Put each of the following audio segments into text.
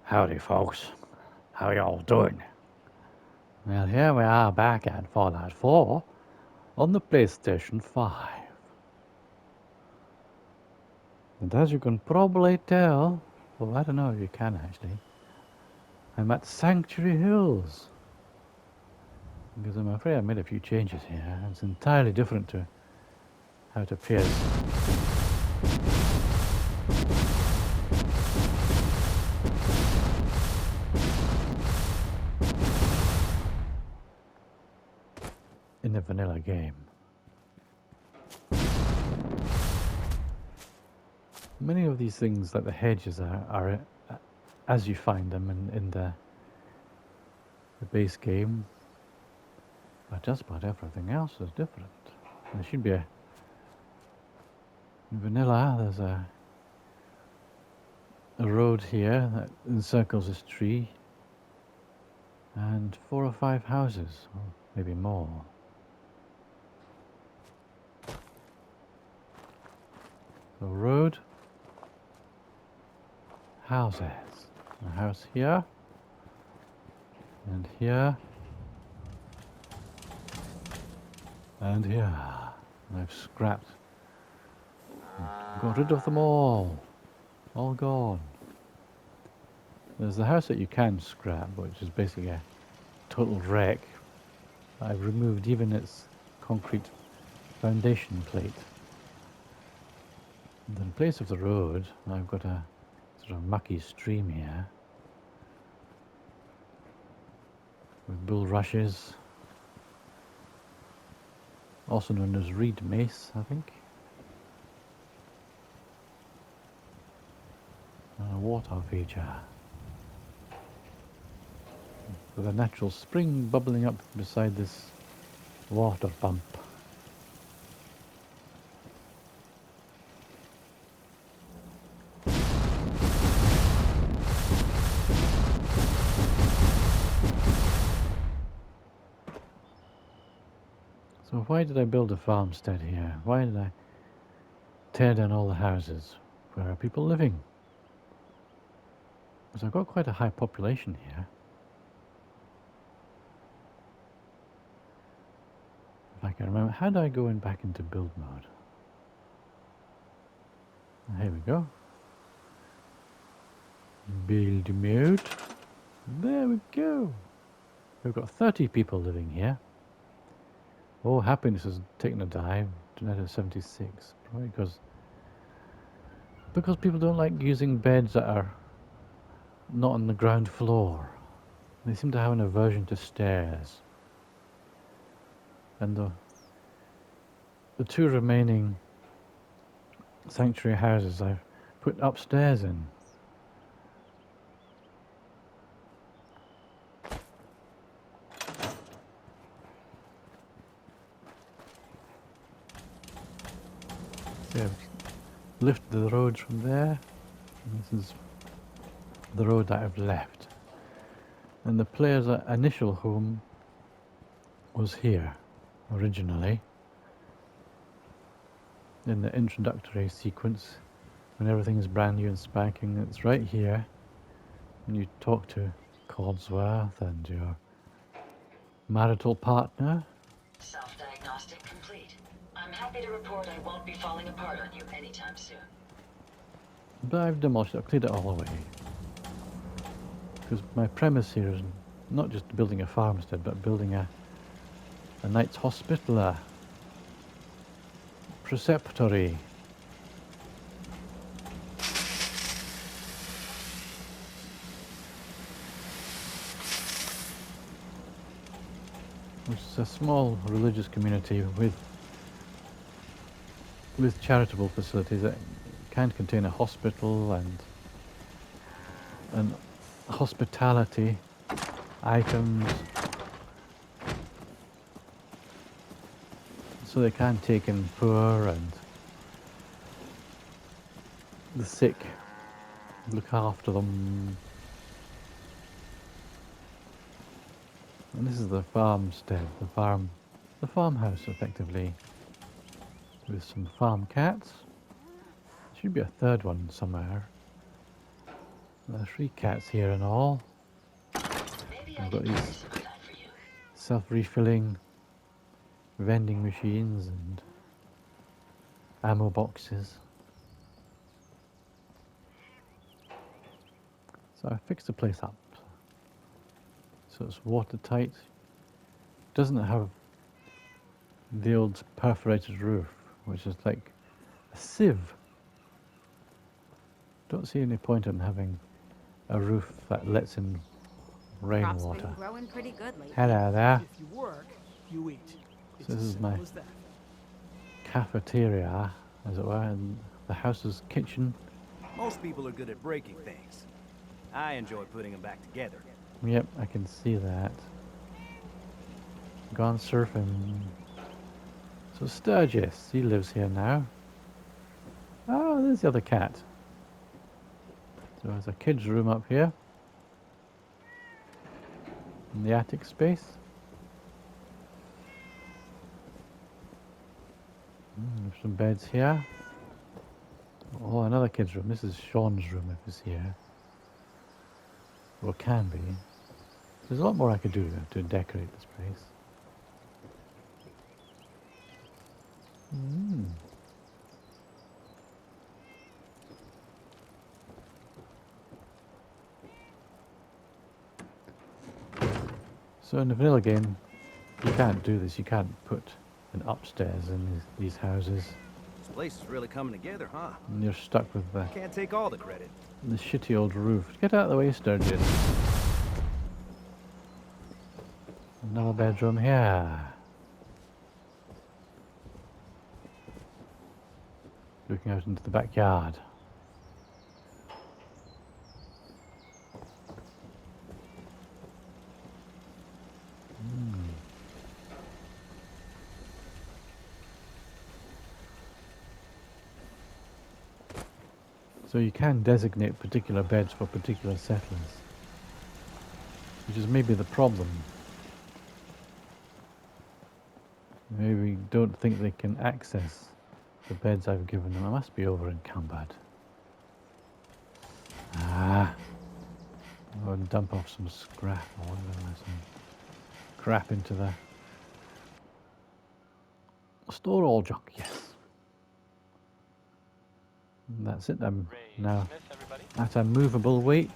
Howdy, folks. How y'all doing? Well, here we are back at Fallout 4 on the PlayStation 5. And as you can probably tell, well, I don't know if you can actually, I'm at Sanctuary Hills. Because I'm afraid I made a few changes here. It's entirely different to how it appears in the vanilla game. Many of these things, like the hedges, are as you find them in the base game. But just about everything else is different. There should be a... In vanilla, there's a road here that encircles this tree, and 4 or 5 houses, or maybe more. So road, houses. A house here, and here, and here. And I've scrapped, got rid of them all gone. There's the house that you can scrap, which is basically a total wreck. I've removed even its concrete foundation plate. And in place of the road, I've got a sort of mucky stream here with bulrushes, also known as reed mace, I think. And a water feature with a natural spring bubbling up beside this water pump. So why did I build a farmstead here? Why did I tear down all the houses? Where are people living? Because I've got quite a high population here. If I can remember, how do I go back into build mode? Here we go. Build mode. There we go. We've got 30 people living here. Oh, happiness has taken a dive to net of 76. Probably because people don't like using beds that are not on the ground floor. They seem to have an aversion to stairs. And the 2 remaining sanctuary houses I've put upstairs in. So I've lifted the roads from there. And this is the road that I've left. And the player's initial home was here originally. In the introductory sequence, when everything is brand new and spanking, it's right here. And you talk to Codsworth and your marital partner. Self-diagnostic complete. I'm happy to report I won't be falling apart on you anytime soon. But I've demolished it, I've cleared it all away. Because my premise here is not just building a farmstead, but building a Knights Hospitaler Preceptory. Which is a small religious community with charitable facilities that can contain a hospital and hospitality items, so they can take in poor and the sick, look after them. And this is the farmstead, the farmhouse effectively, with some farm cats. There should be a third one somewhere. There's 3 cats here and all. Maybe I I've can got carry these some of that for you. self-refilling vending machines and ammo boxes. So I fixed the place up. So it's watertight. Doesn't have the old perforated roof, which is like a sieve. Don't see any point in having a roof that lets in Crops been rainwater. growing pretty good lately. Hello there. If you work, you eat. It's So this as is my simple as that. cafeteria, as it were, and the house's kitchen. Most people are good at breaking things. I enjoy putting them back together. Yep, I can see that. Gone surfing. So Sturgis, he lives here now. Oh, there's the other cat. So there's a kid's room up here. In the attic space. There's some beds here. Oh, another kid's room. This is Sean's room if he's here. Or can be. There's a lot more I could do to decorate this place. So in the vanilla game, you can't do this. You can't put an upstairs in these houses. This place is really coming together, huh? And you're stuck with Can't take all the credit. the shitty old roof. Get out of the way, Sturgeon. Another bedroom here. Looking out into the backyard. So you can designate particular beds for particular settlers, which is maybe the problem. Maybe don't think they can access the beds I've given them. I must be over encumbered. Ah, I'll dump off some scrap or whatever, some crap into the store all junk. Yes. And that's it. I'm now at a movable weight.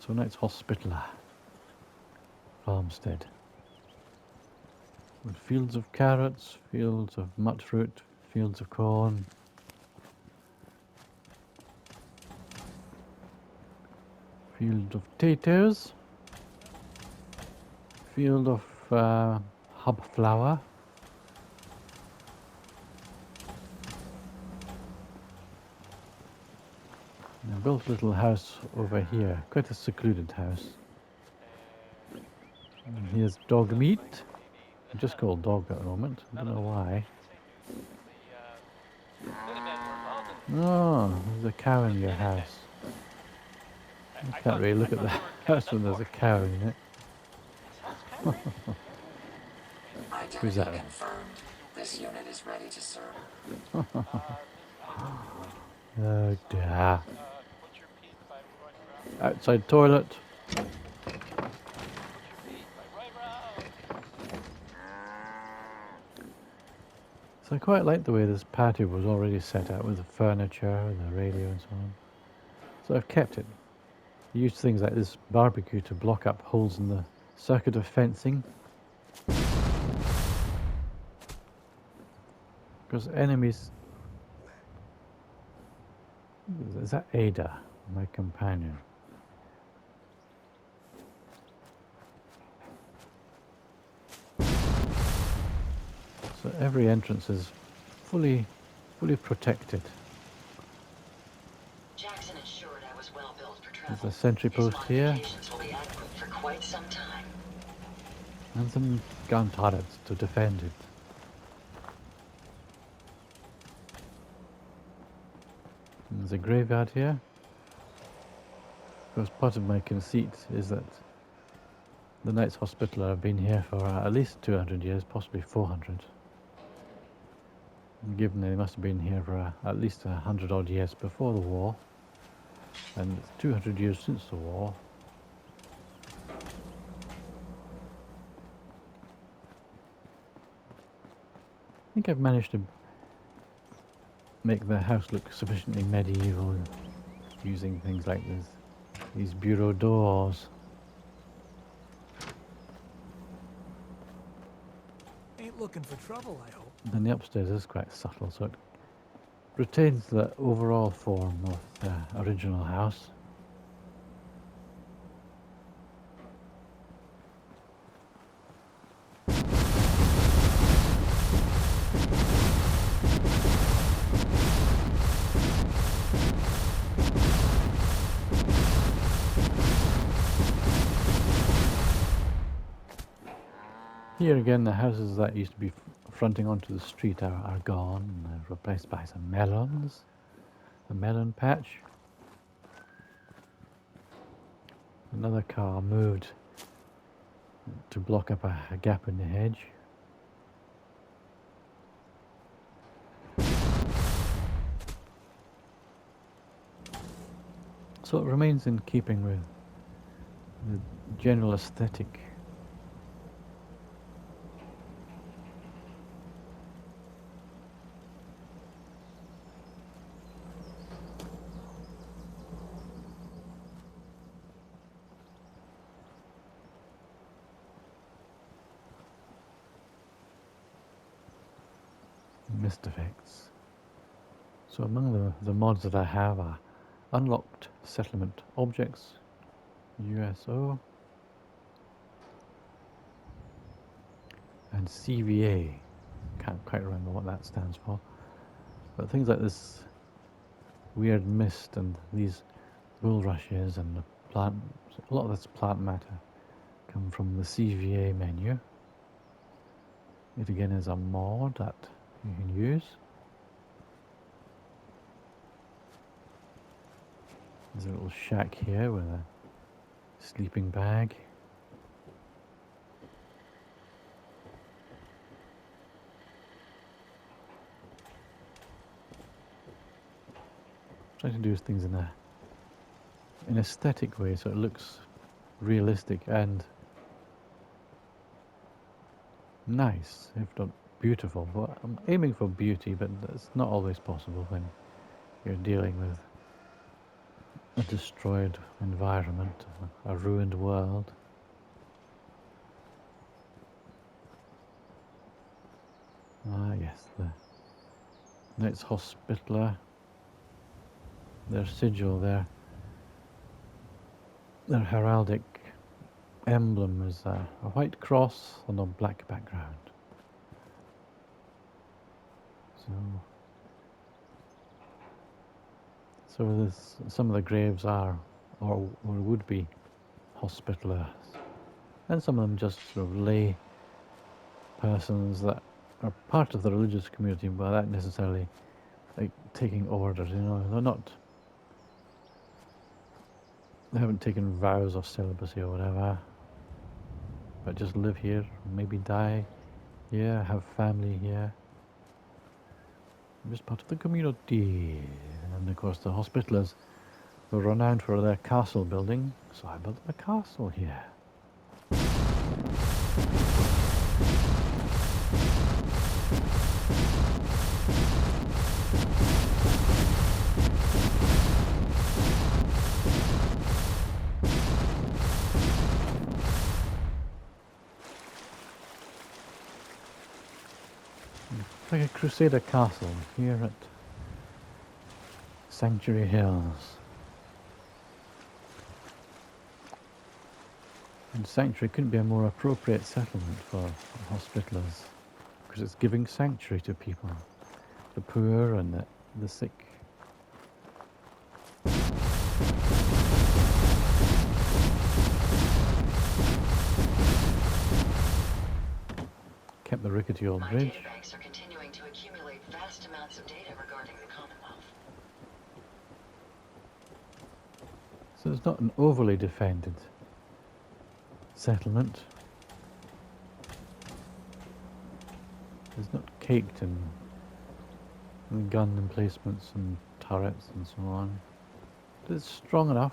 So Knights Hospitaler farmstead. With fields of carrots, fields of mut fruit, fields of corn. Field of potatoes. Field of hub flower. I built a little house over here, quite a secluded house. And here's dog meat. I'm just called dog at the moment. I don't know why. Oh, there's a cow in your house. I can't really look at the house when there's a cow in it. Who's that? Confirmed. This unit is ready to serve. Oh dear. Outside toilet. So I quite like the way this patio was already set out with the furniture, the radio and so on. So I've kept it. I used things like this barbecue to block up holes in the circuit of fencing. Because enemies... Is that Ada, my companion? So every entrance is fully protected. Jackson ensured I was well built for travel. There's a sentry post here. These modifications will be adequate for quite some time. And some gun turrets to defend it. And there's a graveyard here. Because part of my conceit is that The Knights Hospitaler have been here for at least 200 years, possibly 400. Given they must have been here for at least 100 odd years before the war, and it's 200 years since the war. I think I've managed to make the house look sufficiently medieval using things like these bureau doors. Ain't looking for trouble, I hope. And the upstairs is quite subtle, so it retains the overall form of the original house. Here again, the houses that used to be fronting onto the street are gone and they're replaced by some melons, a melon patch. Another car moved to block up a gap in the hedge. So it remains in keeping with the general aesthetic. Mist effects. So among the mods that I have are unlocked settlement objects, USO, and CVA. Can't quite remember what that stands for. But things like this weird mist and these bulrushes and the plant, a lot of this plant matter come from the CVA menu. It again is a mod that you can use. There's a little shack here with a sleeping bag. Trying to do things in an aesthetic way so it looks realistic and nice, if not beautiful. But I'm aiming for beauty, but that's not always possible when you're dealing with a destroyed environment, a ruined world. Ah yes, the Knights Hospitaler, their sigil there, their heraldic emblem is a white cross on a black background. So some of the graves are, or would be, hospitalers, and some of them just sort of lay persons that are part of the religious community, but not necessarily like taking orders. You know, they haven't taken vows of celibacy or whatever, but just live here, maybe die here, have family here. Just part of the community. And of course the Hospitallers were renowned for their castle building, so I built a castle here. It's like a Crusader castle here at Sanctuary Hills. And Sanctuary couldn't be a more appropriate settlement for Hospitallers, because it's giving sanctuary to people, the poor and the sick. Kept the rickety old My bridge. databanks are continuing to accumulate vast amounts of data regarding the Commonwealth. So it's not an overly defended settlement is not caked in gun emplacements and turrets and so on. But it's strong enough.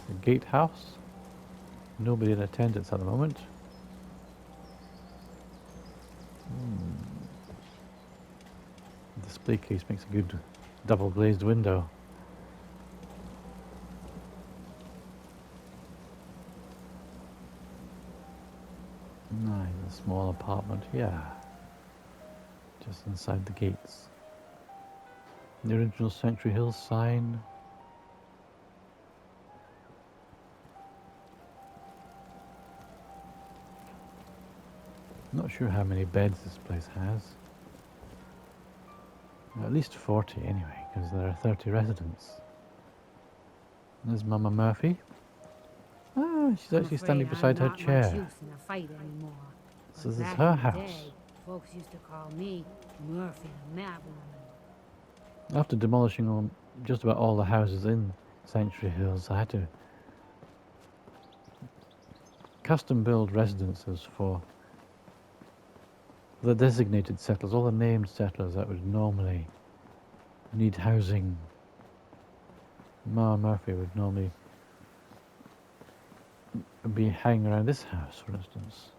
The gatehouse. Nobody in attendance at the moment. The display case makes a good double glazed window. Nice, a small apartment, yeah. Just inside the gates. The original Sanctuary Hills sign. Not sure how many beds this place has. At least 40 anyway, because there are 30 residents. There's Mama Murphy. Ah, she's actually standing beside her chair. So this is her house. Folks used to call me Murphy the Mad Woman. After demolishing just about all the houses in Sanctuary Hills, I had to custom build residences for the designated settlers, all the named settlers that would normally need housing. Mama Murphy would normally be hanging around this house, for instance.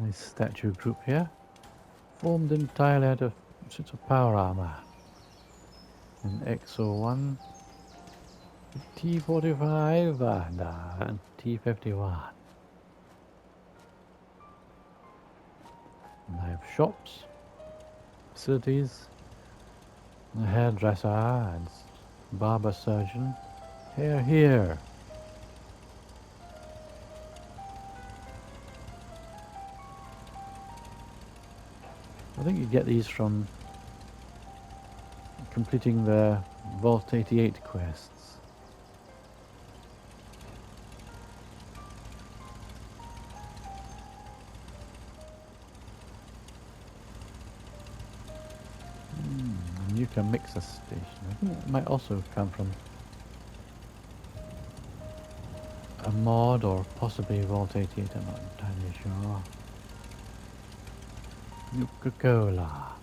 Nice statue group here, formed entirely out of suits of power armor. An XO1, T45, and T51. And I have shops, facilities, a hairdresser and barber surgeon. Hair here. I think you get these from completing the Vault 88 quests. A nuclear mixer station. I think it might also come from a mod or possibly Vault 88, I'm not entirely sure. Nuka-Cola.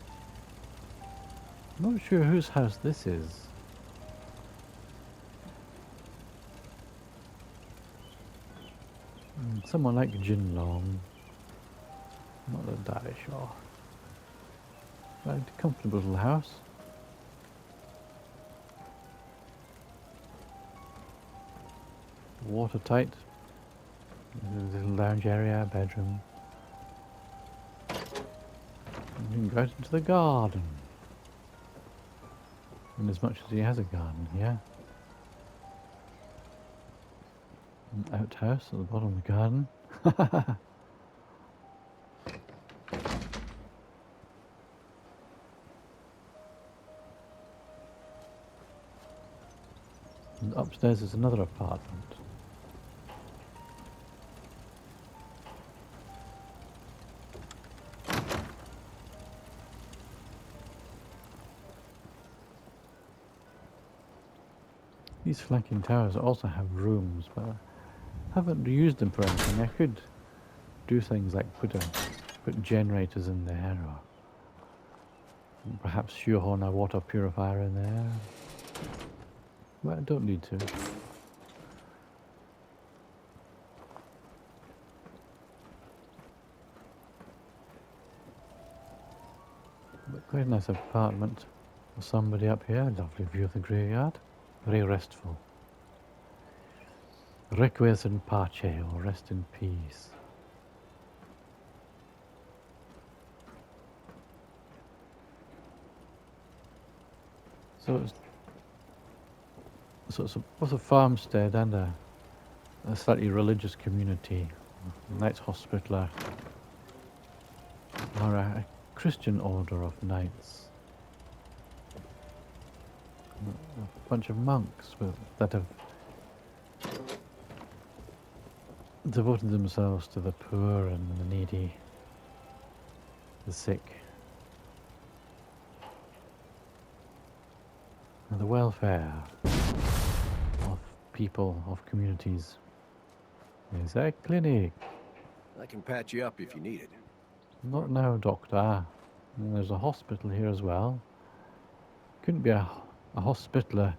Not sure whose house this is. Someone like Jin Long. Not entirely sure. Right, comfortable little house. Watertight. Little lounge area, bedroom. You can go out into the garden. In as much as he has a garden here. An outhouse at the bottom of the garden. And upstairs is another apartment. These flanking towers also have rooms, but I haven't used them for anything. I could do things like put generators in there, or perhaps shoehorn a water purifier in there. But I don't need to. But quite a nice apartment for somebody up here. Lovely view of the graveyard. Very restful. Requies in pace, or rest in peace. So it's both a farmstead and a slightly religious community. Knights Hospitaler are a Christian order of knights. A bunch of monks that have devoted themselves to the poor and the needy, the sick, and the welfare of people, of communities. Is that clinic? I can patch you up if you need it. Not now, doctor. And there's a hospital here as well. Couldn't be a hospitaler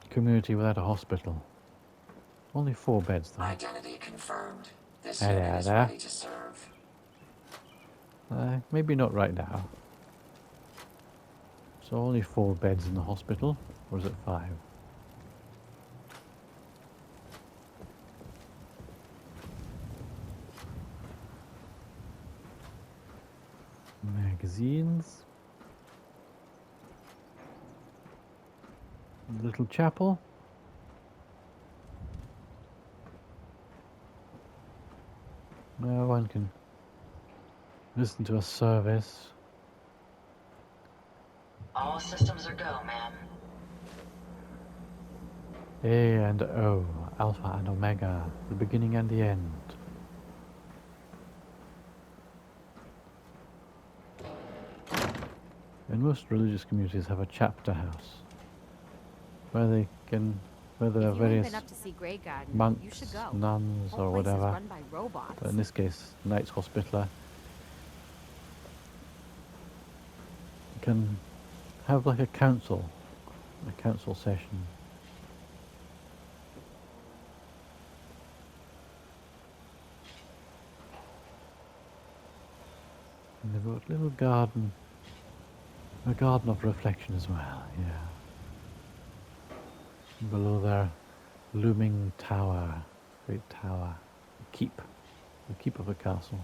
community without a hospital. Only 4 beds though. Identity confirmed. This Hello unit is there. ready to serve. Maybe not right now. So only 4 beds in the hospital, or is it 5? Magazines. Little chapel. Now one can listen to a service. All systems are go, ma'am. A and O, Alpha and Omega, the beginning and the end. And most religious communities have a chapter house where they can, where there are If you ain't various been up to see Grey Garden, monks, you should go. nuns, Whole or place is whatever. run by robots. But in this case, Knights Hospitaler can have like a council session. And they've got a little garden, a garden of reflection as well, yeah. Below their looming tower, great tower, the keep of a castle.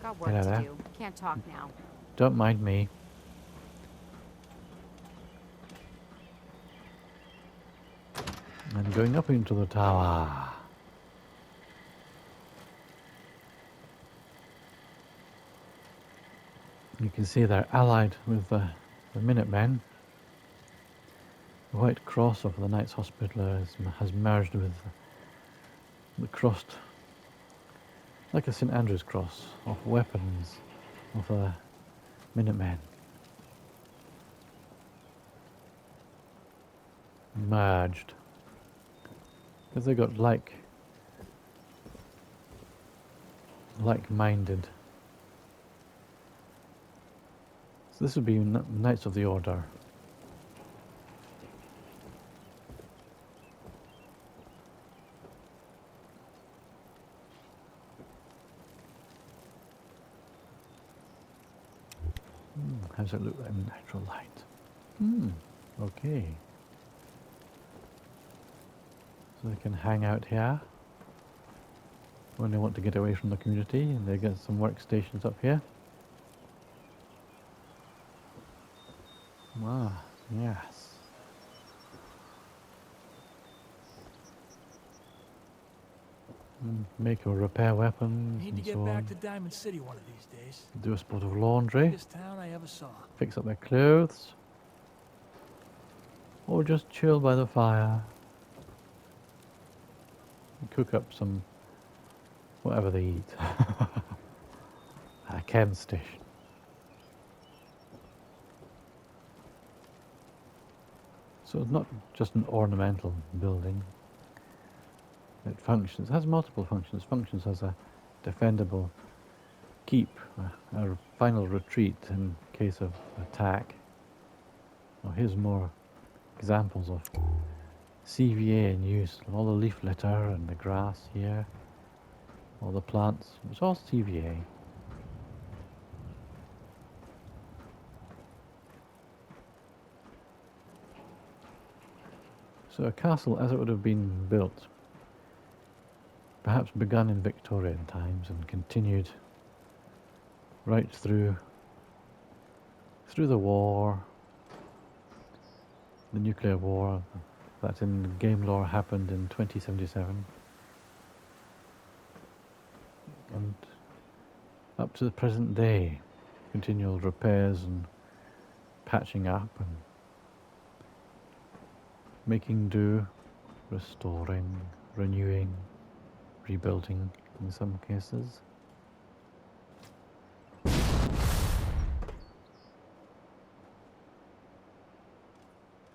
Got work Hello to there. do. Can't talk now. Don't mind me. And going up into the tower. You can see they're allied with the Minutemen. The white cross of the Knights Hospitaler has merged with the cross, like a St Andrew's cross of weapons of the Minutemen. Merged. Because they got like-minded. So this would be Knights of the Order. How's it look in natural light? Okay. So they can hang out here when they want to get away from the community, and they get some workstations up here. Ah, yes. Make or repair weapons Need to and get so back on. to Diamond City one of these days. Do a spot of laundry, Biggest town I ever saw. fix up their clothes, or just chill by the fire. And cook up some whatever they eat. A chem station. So it's not just an ornamental building. It functions, it has multiple functions. It functions as a defendable keep, a final retreat in case of attack. Well, here's more examples of CVA in use. All the leaf litter and the grass here, all the plants, it's all CVA. So a castle as it would have been built, perhaps begun in Victorian times and continued right through the war, the nuclear war that in game lore happened in 2077, and up to the present day, continual repairs and patching up and making do, restoring, renewing, rebuilding in some cases.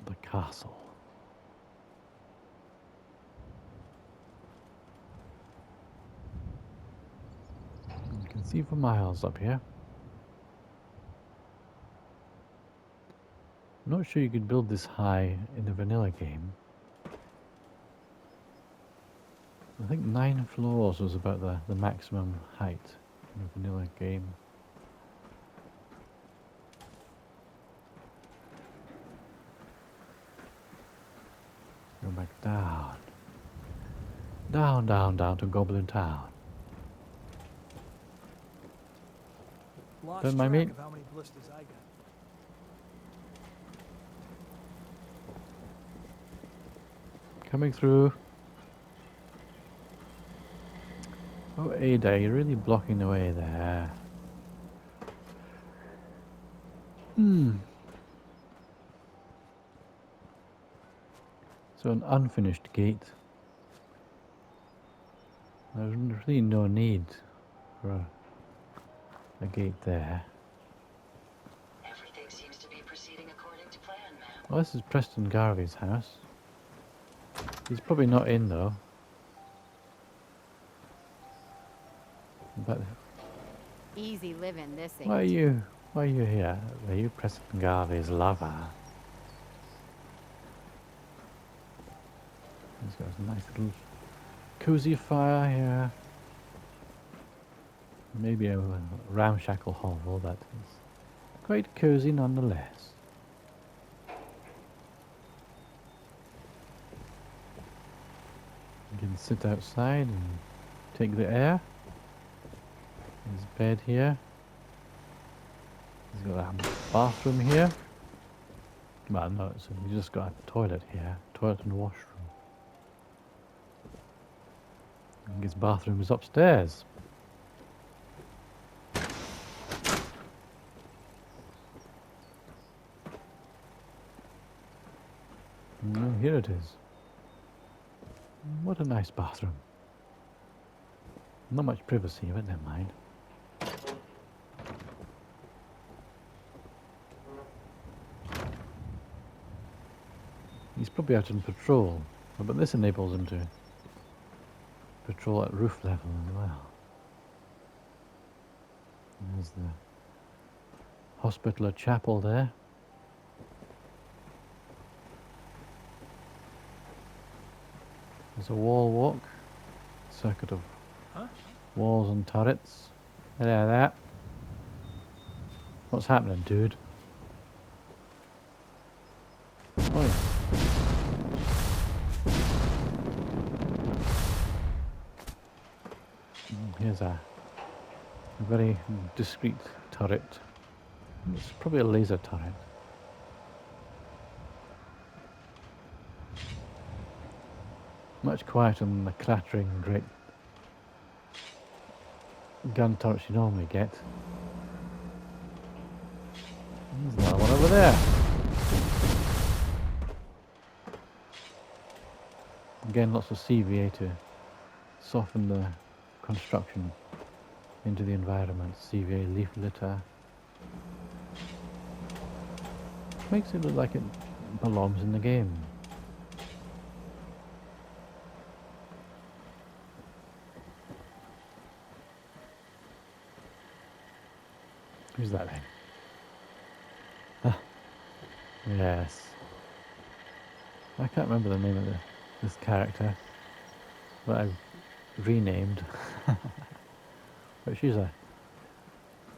The castle. You can see for miles up here. I'm not sure you could build this high in the vanilla game. I think 9 floors was about the maximum height in the vanilla game. Go back down. Down, down, down to Goblin Town. Lost Don't mind track me. of how many blisters I got. Coming through. Oh, Ada, you're really blocking the way there. So an unfinished gate. There's really no need for a gate there. Everything seems to be proceeding according to plan, ma'am. Well, this is Preston Garvey's house. He's probably not in though. But Easy living, this ain't. why are you here? Are you Preston Garvey's lover? He's got a nice little cozy fire here. Maybe a ramshackle hovel, that is quite cozy nonetheless. You can sit outside and take the air. His bed here. He's got a bathroom here. Well, no, he's just got a toilet here. Toilet and washroom. And his bathroom is upstairs. And here it is. What a nice bathroom. Not much privacy, but never mind. He's probably out on patrol, but this enables him to patrol at roof level as well. There's the Hospitaler Chapel there. There's a wall walk, circuit of walls and turrets. Hello there. What's happening, dude? Oh, yeah. Here's a very discreet turret. It's probably a laser turret. Much quieter than the clattering great gun turrets you normally get. There's another one over there. Again, lots of CVA to soften the construction into the environment. CVA leaf litter. Makes it look like it belongs in the game. Who's that then? Ah, yes. I can't remember the name of this character, but I've renamed. But she's a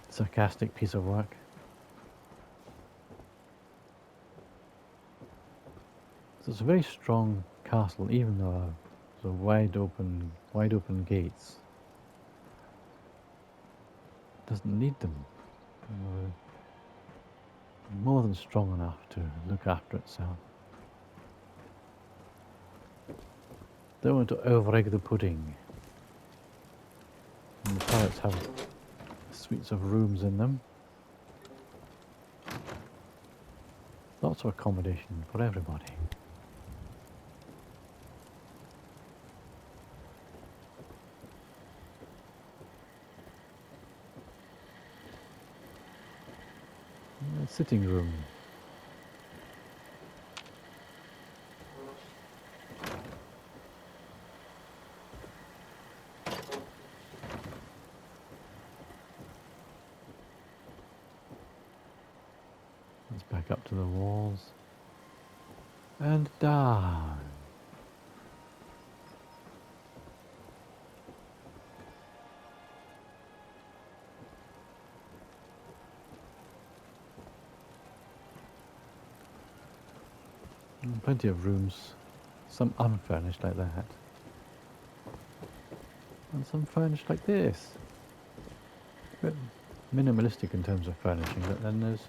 sarcastic piece of work. So it's a very strong castle, even though it's a wide open gates. Doesn't need them. More than strong enough to look after itself. Don't want to over-egg the pudding. And the turrets have suites of rooms in them. lots of accommodation for everybody. Sitting room. Let's back up to the walls. And down. And plenty of rooms, some unfurnished like that. And some furnished like this. A bit minimalistic in terms of furnishing, but then there's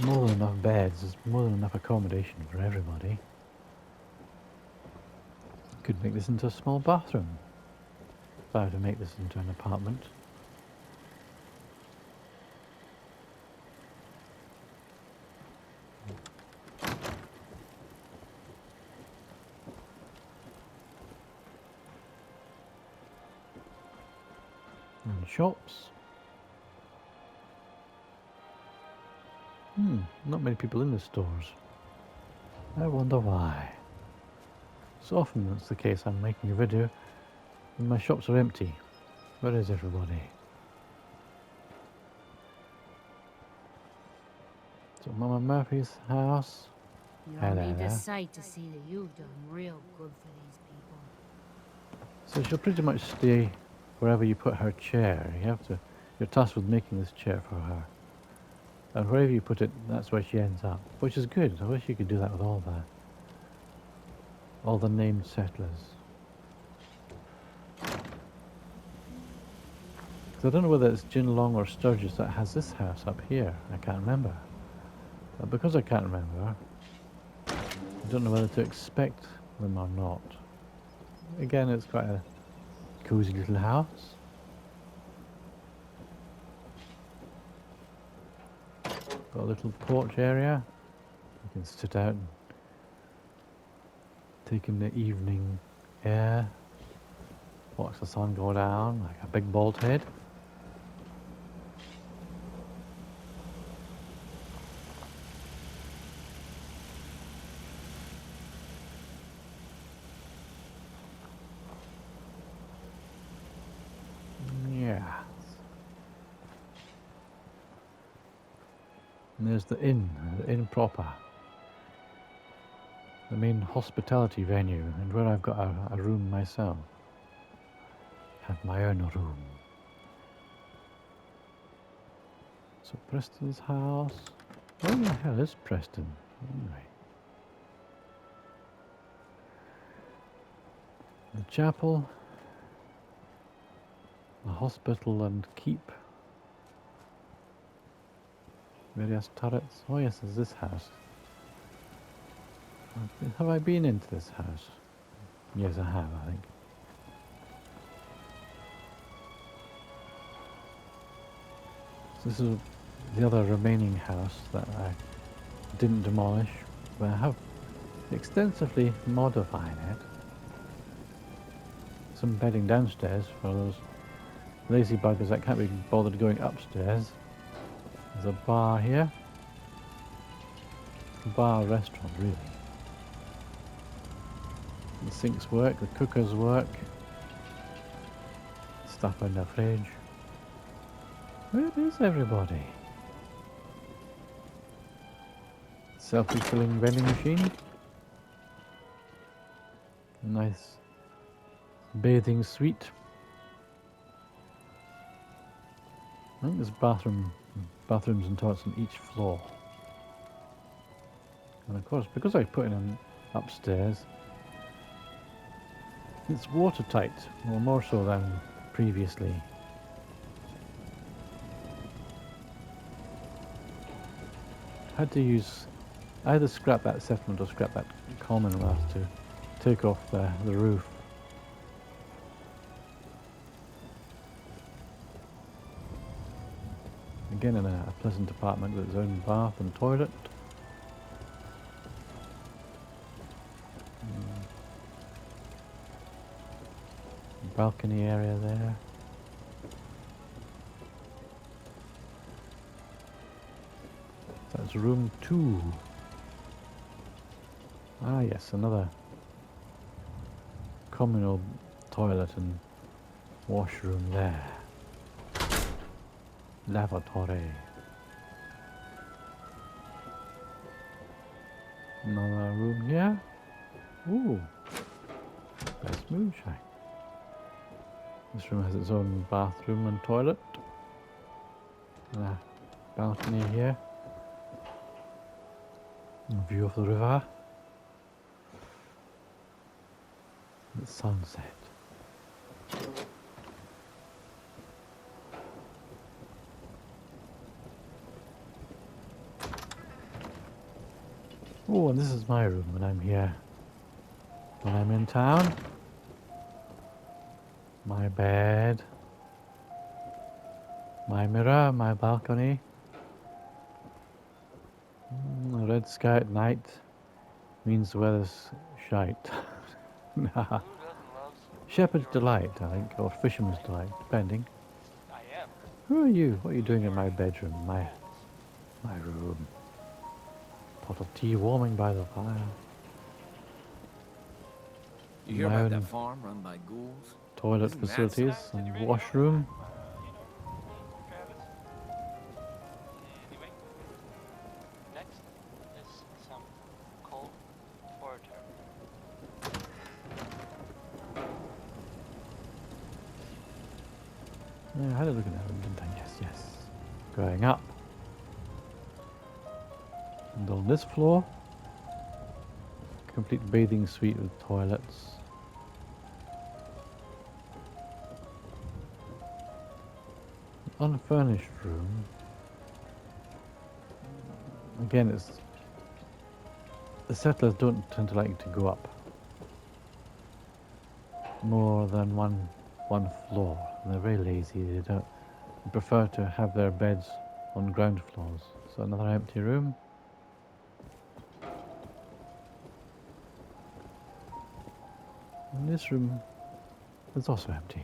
more than enough beds, there's more than enough accommodation for everybody. Could make this into a small bathroom if I were to make this into an apartment. And shops. Not many people in the stores. I wonder why. So often that's the case. I'm making a video and my shops are empty. Where is everybody? So Mama Murphy's house. You Hello don't need there. a sight to see that you've done real good for these people. So she'll pretty much stay wherever you put her chair. You're tasked with making this chair for her. And wherever you put it, that's where she ends up. Which is good. I wish you could do that with all the named settlers. Because I don't know whether it's Jinlong or Sturgis that has this house up here. I can't remember. But because I can't remember, I don't know whether to expect them or not. Again, it's quite a cozy little house. Got a little porch area. You can sit out and take in the evening air. Watch the sun go down like a big bald head. Yeah. And there's the inn proper. The main hospitality venue, and where I've got a room myself. Have my own room. So Preston's house. Where the hell is Preston? Anyway. The chapel. The hospital and keep. Various turrets. Oh yes, there's this house. Have I been into this house? Yes, I have, I think. So this is the other remaining house that I didn't demolish, but I have extensively modified it. Some bedding downstairs for those lazy buggers that can't be bothered going upstairs. There's a bar here. Bar restaurant, really. The sinks work, the cookers work. Stuff in the fridge. Where is everybody? Self-refilling vending machine. Nice bathing suite. I think there's bathrooms and toilets on each floor. And of course, because I put in an upstairs, it's watertight, or more so than previously. Had to either scrap that settlement or scrap that commonwealth to take off the roof. Again in a pleasant apartment with its own bath and toilet. Balcony area there. That's room 2. Ah yes, another communal toilet and washroom there. Lavatory. Another room here. Ooh, that's moonshine. This room has its own bathroom and toilet. And a balcony here. A view of the river. The sunset. Oh, and this is my room when I'm here. When I'm in town. My bed. My mirror, my balcony. A red sky at night means the weather's shite. Nah. Shepherd's delight, I think, or fisherman's delight, depending. Who are you? What are you doing in my bedroom? My room. Pot of tea warming by the fire. You hear My about own that farm run by ghouls? toilet Isn't that facilities and washroom. Next is some cold porter. Yeah, I had a look at that one, didn't I? Yes, yes. Going up. And on this floor, complete bathing suite with toilets. Unfurnished room. Again, it's the settlers don't tend to like to go up more than one floor. They're very lazy. They prefer to have their beds on ground floors. So another empty room. And this room is also empty.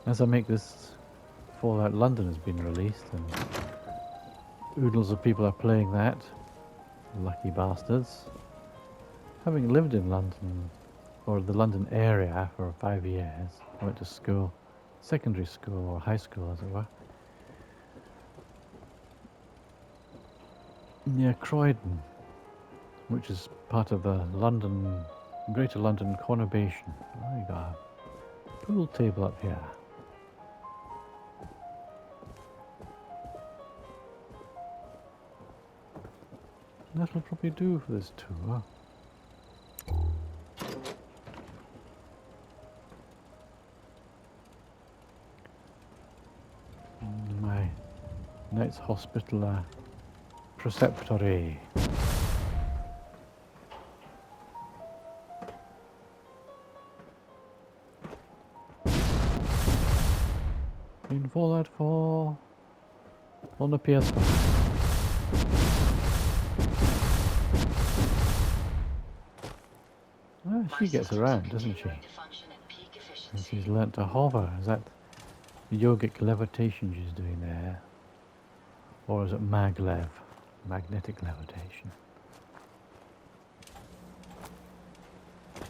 As I make this, Fallout London has been released and oodles of people are playing that. Lucky bastards. Having lived in London, or the London area, for 5 years, I went to school, secondary school or high school as it were, near Croydon, which is part of the Greater London conurbation. Oh, you got a pool table up here. That'll probably do for this tour. My Knights Hospitaler Preceptory. In Fallout 4 on the PS5. She gets around, doesn't she? And she's learnt to hover. Is that the yogic levitation she's doing there? Or is it maglev, magnetic levitation?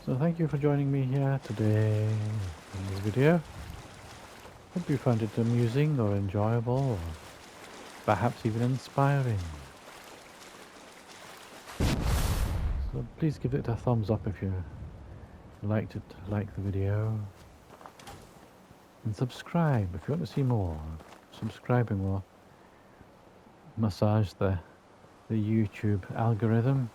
So thank you for joining me here today in this video. Hope you found it amusing or enjoyable, or perhaps even inspiring. So please give it a thumbs up if you like the video, and subscribe if you want to see more. Subscribing will massage the YouTube algorithm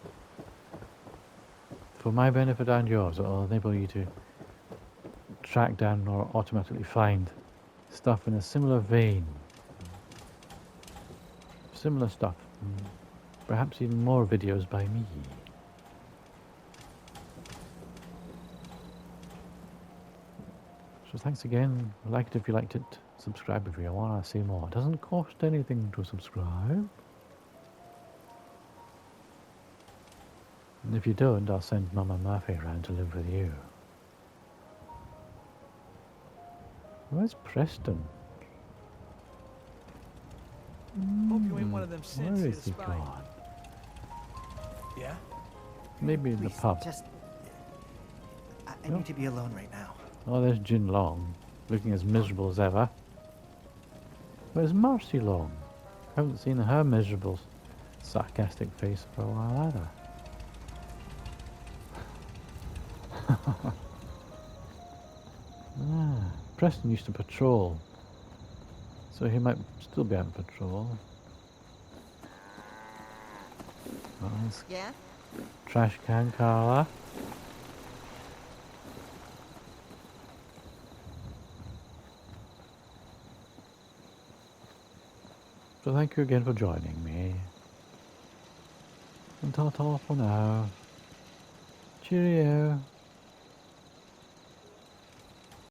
for my benefit and yours. It will enable you to track down or automatically find stuff in a similar vein, similar stuff. Perhaps even more videos by me. So thanks again. Like it if you liked it. Subscribe if you want to see more. It doesn't cost anything to subscribe. And if you don't, I'll send Mama Murphy around to live with you. Where's Preston? Hope you ain't one of them Where synths here is to he spy. gone? Yeah? Maybe in the Please, pub. just... I No. need to be alone right now. Oh, there's Jin Long, looking as miserable as ever. Where's Marcy Long? Haven't seen her miserable, sarcastic face for a while either. Preston used to patrol, so he might still be on patrol. Nice. Yeah? Trash can, Carla. So thank you again for joining me. And ta-ta for now. Cheerio.